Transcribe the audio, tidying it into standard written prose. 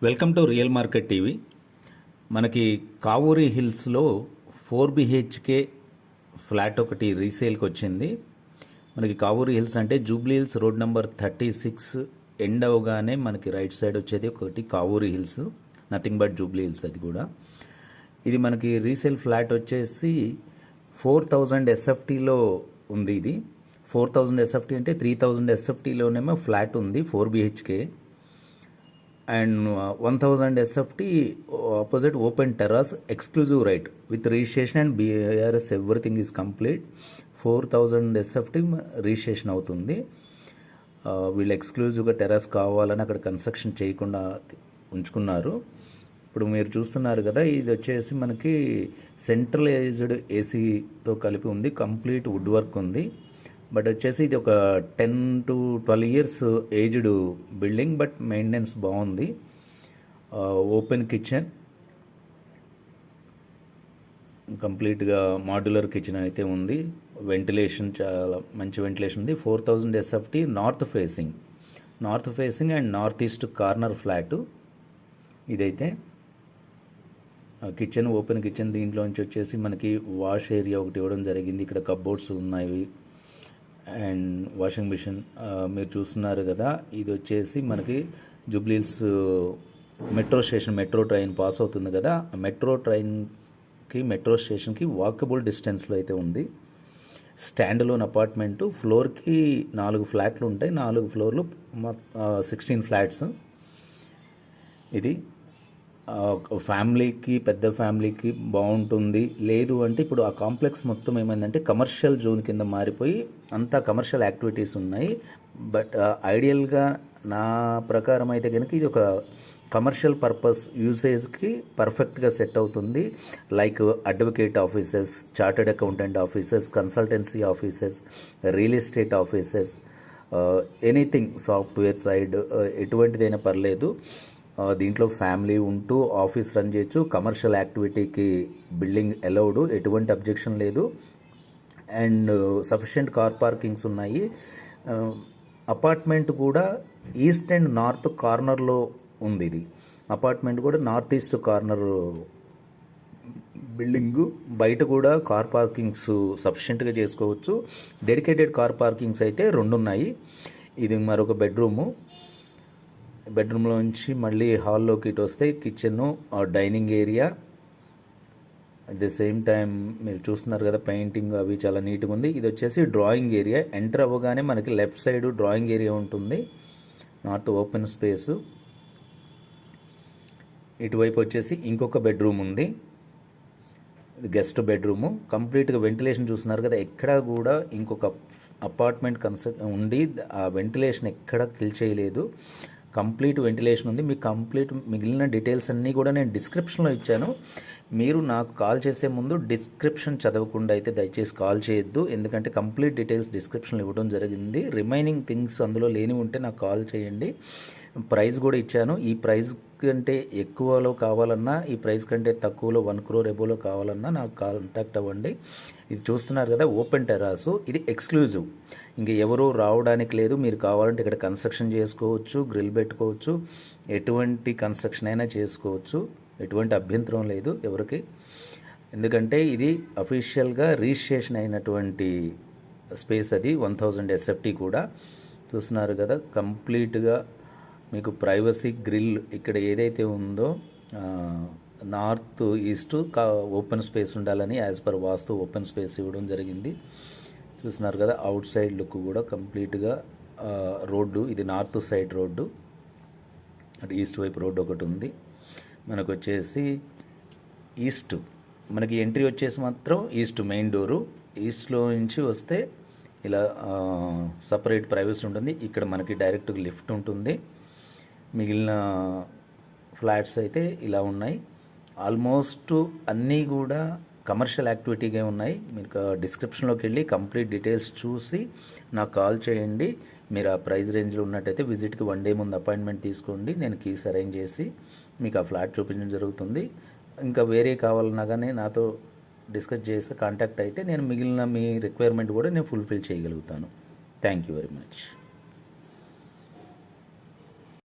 Welcome to real market TV. మనకి కావూరి హిల్స్లో 4 BHK flat ఒకటి రీసేల్కి వచ్చింది. మనకి కావూరి హిల్స్ అంటే Jubilee hills road number 36 end అవగానే మనకి రైట్ సైడ్ వచ్చేది ఒకటి Kavuri hills, nothing but Jubilee hills. అది కూడా ఇది మనకి రీసేల్ ఫ్లాట్ వచ్చేసి 4000 SFTలో ఉంది. ఇది 4000 SFT అంటే 3000 SFTలోనేమో ఫ్లాట్ ఉంది 4 BHK and 1000 SFT opposite open terrace exclusive right with registration and BRS everything is complete. 4000 SFT registration అవుతుంది. వీళ్ళు ఎక్స్క్లూజివ్గా టెర్రస్ కావాలని అక్కడ కన్స్ట్రక్షన్ చేయకుండా ఉంచుకున్నారు. ఇప్పుడు మీరు చూస్తున్నారు కదా, ఇది వచ్చేసి మనకి సెంట్రలైజ్డ్ ఏసీతో కలిపి ఉంది, కంప్లీట్ వుడ్ వర్క్ ఉంది. బట్ వచ్చేసి ఇది ఒక 10 to 12 years aged building, but maintenance బాగుంది. ఓపెన్ కిచెన్, కంప్లీట్గా మాడ్యులర్ కిచెన్ అయితే ఉంది. వెంటిలేషన్ చాలా మంచి వెంటిలేషన్ ఉంది. 4000 SFT north facing and north east corner flat ఇదైతే. కిచెన్ ఓపెన్ కిచెన్, దీంట్లోంచి వచ్చేసి మనకి వాష్ ఏరియా ఒకటి ఇవ్వడం జరిగింది. ఇక్కడ కప్బోర్డ్స్ ఉన్నాయి అండ్ వాషింగ్ మిషన్ మీరు చూస్తున్నారు కదా. ఇది వచ్చేసి మనకి Jubilee hills metro station, metro train pass అవుతుంది కదా, మెట్రో స్టేషన్కి వాకబుల్ డిస్టెన్స్లో అయితే ఉంది. స్టాండ్ లోన్ అపార్ట్మెంటు, ఫ్లోర్కి 4 ఫ్లాట్లు ఉంటాయి. 4 ఫ్లోర్లు 16 ఫ్లాట్స్. ఇది ఫ్యామిలీకి, పెద్ద ఫ్యామిలీకి బాగుంటుంది. లేదు అంటే ఇప్పుడు ఆ కాంప్లెక్స్ మొత్తం ఏమైందంటే కమర్షియల్ జోన్ కింద మారిపోయి అంతా కమర్షియల్ యాక్టివిటీస్ ఉన్నాయి. బట్ ఐడియల్గా నా ప్రకారం అయితే కనుక ఇది ఒక కమర్షియల్ పర్పస్ యూసేజ్కి పర్ఫెక్ట్గా సెట్ అవుతుంది. Like advocate offices, chartered accountant offices, consultancy offices, real estate offices, anything software side ఎటువంటిదైనా పర్లేదు. దీంట్లో ఫ్యామిలీ ఉంటూ ఆఫీస్ రన్ చేయొచ్చు. కమర్షియల్ యాక్టివిటీకి బిల్డింగ్ అలౌడ్, ఎటువంటి అబ్జెక్షన్ లేదు. అండ్ సఫిషియెంట్ కార్ పార్కింగ్స్ ఉన్నాయి. అపార్ట్మెంట్ కూడా ఈస్ట్ అండ్ నార్త్ కార్నర్లో ఉంది. ఇది అపార్ట్మెంట్ కూడా నార్త్ ఈస్ట్ కార్నర్ బిల్డింగు. బయట కూడా కార్ పార్కింగ్స్ సఫిషియెంట్గా చేసుకోవచ్చు. డెడికేటెడ్ కార్ పార్కింగ్స్ అయితే 2 ఉన్నాయి. ఇది మరొక బెడ్రూమ్లోంచి మళ్ళీ హాల్లోకి ఇటు వస్తే kitchen, dining area. At the same time మీరు చూస్తున్నారు కదా, పెయింటింగ్ అవి చాలా నీట్గా ఉంది. ఇది వచ్చేసి డ్రాయింగ్ ఏరియా. ఎంటర్ అవ్వగానే మనకి లెఫ్ట్ సైడ్ డ్రాయింగ్ ఏరియా ఉంటుంది, నార్త్ ఓపెన్ స్పేసు. ఇటువైపు వచ్చేసి ఇంకొక బెడ్రూమ్ ఉంది, ఇది గెస్ట్ బెడ్రూము. కంప్లీట్గా వెంటిలేషన్ చూస్తున్నారు కదా, ఎక్కడా కూడా ఇంకొక అపార్ట్మెంట్ ఉండి ఆ వెంటిలేషన్ ఎక్కడ కిల్ చేయలేదు. కంప్లీట్ వెంటిలేషన్ ఉంది. మీకు మిగిలిన డీటెయిల్స్ అన్నీ కూడా నేను డిస్క్రిప్షన్లో ఇచ్చాను. మీరు నాకు కాల్ చేసే ముందు డిస్క్రిప్షన్ చదవకుండా అయితే దయచేసి కాల్ చేయొద్దు, ఎందుకంటే కంప్లీట్ డీటెయిల్స్ డిస్క్రిప్షన్లో ఇవ్వడం జరిగింది. రిమైనింగ్ థింగ్స్ అందులో లేని ఉంటే నాకు కాల్ చేయండి. ప్రైస్ కూడా ఇచ్చాను. ఈ ప్రైస్ కంటే ఎక్కువలో కావాలన్నా, ఈ ప్రైస్ కంటే తక్కువలో 1 crore ఎబోలో కావాలన్నా నాకు కాంటాక్ట్ అవ్వండి. ఇది చూస్తున్నారు కదా, ఓపెన్ టెరాసు. ఇది ఎక్స్క్లూజివ్, ఇంక ఎవరు రావడానికి లేదు. మీరు కావాలంటే ఇక్కడ కన్స్ట్రక్షన్ చేసుకోవచ్చు, గ్రిల్ పెట్టుకోవచ్చు, ఎటువంటి కన్స్ట్రక్షన్ అయినా చేసుకోవచ్చు. ఎటువంటి అభ్యంతరం లేదు ఎవరికి, ఎందుకంటే ఇది అఫీషియల్గా రిజిస్ట్రేషన్ అయినటువంటి స్పేస్. అది 1000 SFT కూడా చూస్తున్నారు కదా. కంప్లీట్గా మీకు ప్రైవసీ, గ్రిల్ ఇక్కడ ఏదైతే ఉందో నార్త్ ఈస్ట్ ఓపెన్ స్పేస్ ఉండాలని యాజ్ పర్ వాస్తు ఓపెన్ స్పేస్ ఇవ్వడం జరిగింది. చూస్తున్నారు కదా, అవుట్ సైడ్ లుక్ కూడా కంప్లీట్గా రోడ్డు, ఇది నార్త్ సైడ్ రోడ్డు, అటు ఈస్ట్ వైపు రోడ్డు ఒకటి ఉంది. మనకు వచ్చేసి ఈస్ట్, మనకి ఎంట్రీ వచ్చేసి మాత్రం ఈస్ట్ మెయిన్ డోరు. ఈస్ట్లో నుంచి వస్తే ఇలా సపరేట్ ప్రైవసీ ఉంటుంది. ఇక్కడ మనకి డైరెక్ట్ లిఫ్ట్ ఉంటుంది. మిగిలిన ఫ్లాట్స్ అయితే ఇలా ఉన్నాయి. ఆల్మోస్ట్ అన్నీ కూడా కమర్షియల్ యాక్టివిటీగా ఉన్నాయి. మీరు డిస్క్రిప్షన్లోకి వెళ్ళి కంప్లీట్ డీటెయిల్స్ చూసి నాకు కాల్ చేయండి. మీరు ఆ ప్రైస్ రేంజ్లో ఉన్నట్టయితే విజిట్కి 1 day ముందు అపాయింట్మెంట్ తీసుకోండి. నేను కీస్ అరేంజ్ చేసి మీకు ఆ ఫ్లాట్ చూపించడం జరుగుతుంది. ఇంకా వేరే కావాలన్నా కానీ నాతో డిస్కస్ చేస్తే కాంటాక్ట్ అయితే నేను మిగిలిన మీ రిక్వైర్మెంట్ కూడా నేను ఫుల్ఫిల్ చేయగలుగుతాను. Thank you very much.